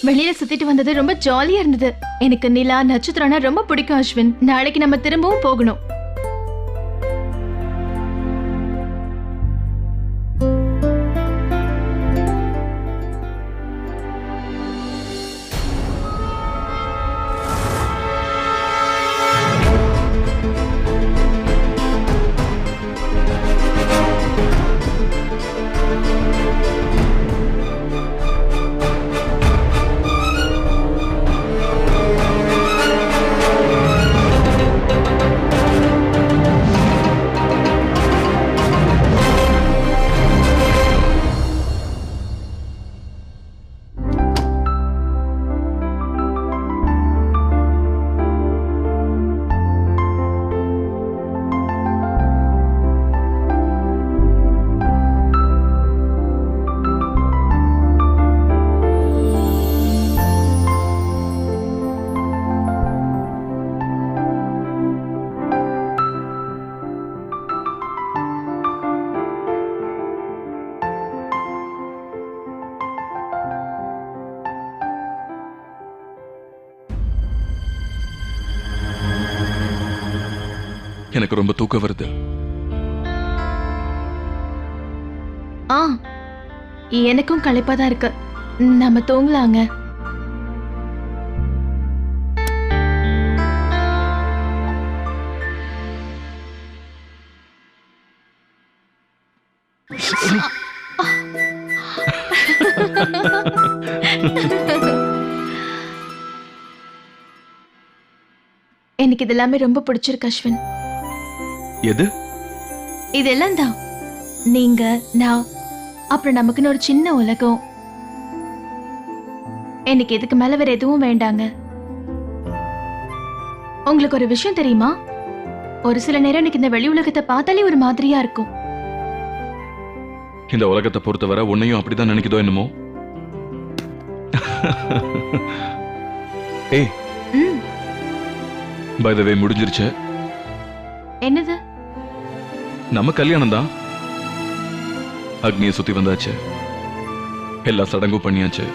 வெளியில சுத்திட்டு வந்தது ரொம்ப ஜாலியா இருந்தது. எனக்கு நிலா நட்சத்திரம்னா ரொம்ப பிடிக்கும் அஸ்வின். நாளைக்கு நம்ம திரும்பவும் போகணும். எனக்கு ரொம்ப தூக்கம் வருது. எனக்கும் களைப்பாதான் இருக்கு. நம்ம தூங்கலாங்க. எனக்கு இது எல்லாமே ரொம்ப பிடிச்சிருக்கு அஸ்வின். எது? இதெல்லாம் தான். நீங்க, நான், அப்புறம் நமக்குன்னு ஒரு சின்ன உலகம். எனக்கு இதுக்கு மேல வேற எதுவும் வேண்டாங்க. உங்களுக்கு ஒரு விஷயம் தெரியுமா? ஒரு சில நேரம் எனக்கு இந்த வெளி உலகத்தை பார்த்தாலே ஒரு மாதிரியா இருக்கும். இந்த உலகத்தை பொறுத்தவரை உன்னையும் அப்படிதான் நினைக்குதோ என்னமோ? ஏய், பை தி வே முடிஞ்சிருச்சு. என்னது? நம்ம கல்யாணம் தான். அக்னியை சுத்தி வந்தாச்சு, எல்லா சடங்கும் பண்ணியாச்சு.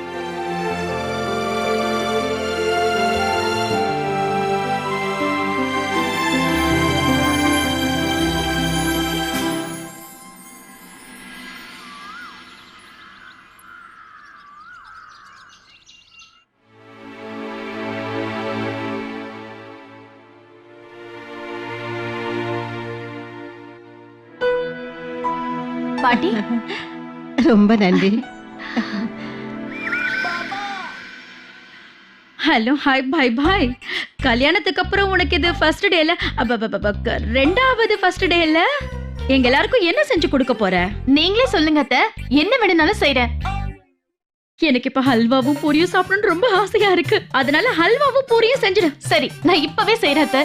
பாட்டி, ரொம்ப நன்றி. ஹலோ, ஹாய், பாய் பாய். கல்யாணத்துக்கு அப்புறம் உனக்கு இது ஃபர்ஸ்ட் டேல, ரெண்டாவது ஃபர்ஸ்ட் டேல எங்க எல்லாருக்கும் என்ன செஞ்சு கொடுக்க போற? நீங்களே சொல்லுங்க அத்தை. என்ன வேணும்னாலும் செய்றேன். எனக்கு இப்ப ஹல்வாவும் பூரியும் சாப்பிடணும்னு ரொம்ப ஆசையா இருக்கு. அதனால ஹல்வாவும் பூரியும் செஞ்சிடு. சரி, நான் இப்பவே செய்றேன் அத்தை.